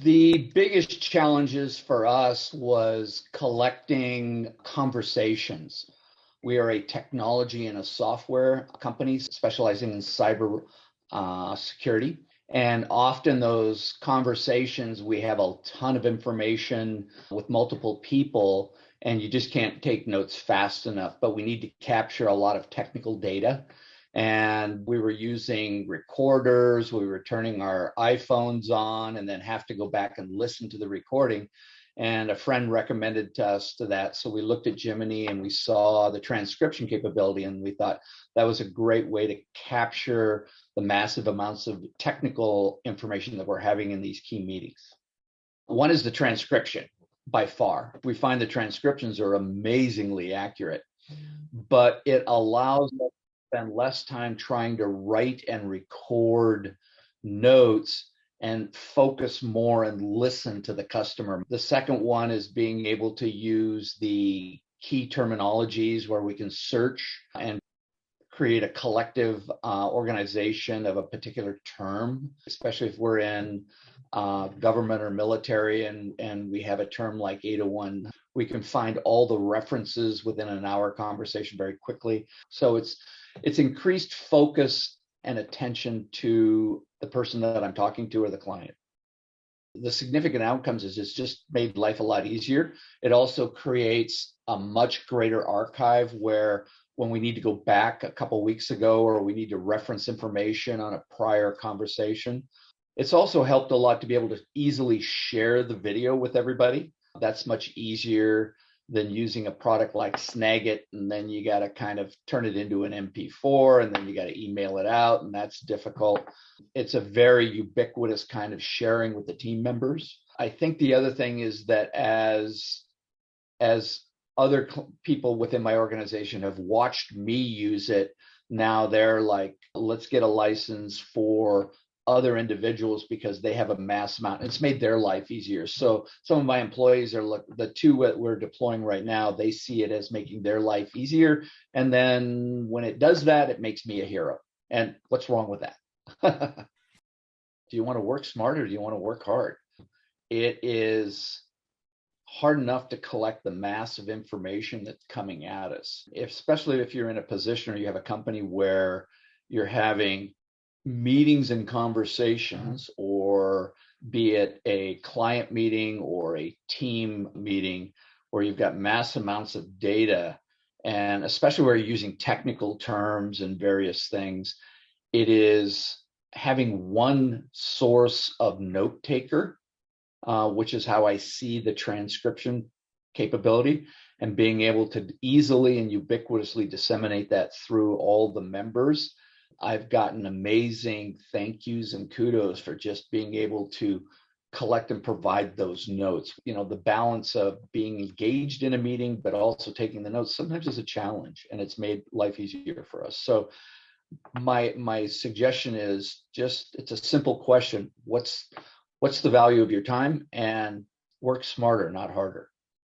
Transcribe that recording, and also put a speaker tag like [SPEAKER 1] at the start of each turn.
[SPEAKER 1] The biggest challenges for us was collecting conversations. We are a technology and a software company specializing in cyber security. And often those conversations, we have a ton of information with multiple people, and you just can't take notes fast enough. But we need to capture a lot of technical data. And we were using recorders, we were turning our iPhones on and then have to go back and listen to the recording. And a friend recommended to us to that. So we looked at Jiminny and we saw the transcription capability, and we thought that was a great way to capture the massive amounts of technical information that we're having in these key meetings. One is the transcription by far. We find the transcriptions are amazingly accurate, but it allows us spend less time trying to write and record notes and focus more and listen to the customer. The second one is being able to use the key terminologies where we can search and create a collective organization of a particular term, especially if we're in government or military and we have a term like 801. We can find all the references within an hour conversation very quickly. So it's increased focus and attention to the person that I'm talking to or the client. The significant outcomes is it's just made life a lot easier. It also creates a much greater archive where when we need to go back a couple weeks ago or we need to reference information on a prior conversation. It's also helped a lot to be able to easily share the video with everybody. That's much easier than using a product like Snagit, and then you got to kind of turn it into an MP4 and then you got to email it out, and that's difficult. It's a very ubiquitous kind of sharing with the team members. I think the other thing is that as other people within my organization have watched me use it, now they're like, let's get a license for other individuals because they have a mass amount. It's made their life easier. So some of my employees are the two that we're deploying right now, they see it as making their life easier. And then when it does that, it makes me a hero. And what's wrong with that? Do you want to work smarter? Do you want to work hard? It is hard enough to collect the mass of information that's coming at us, especially if you're in a position or you have a company where you're having meetings and conversations, or be it a client meeting or a team meeting where you've got mass amounts of data, and especially where you're using technical terms and various things, it is having one source of note taker, which is how I see the transcription capability, and being able to easily and ubiquitously disseminate that through all the members. I've gotten amazing thank yous and kudos for just being able to collect and provide those notes. You know, the balance of being engaged in a meeting, but also taking the notes sometimes is a challenge, and it's made life easier for us. So my suggestion is just, it's a simple question. What's the value of your time? And work smarter, not harder.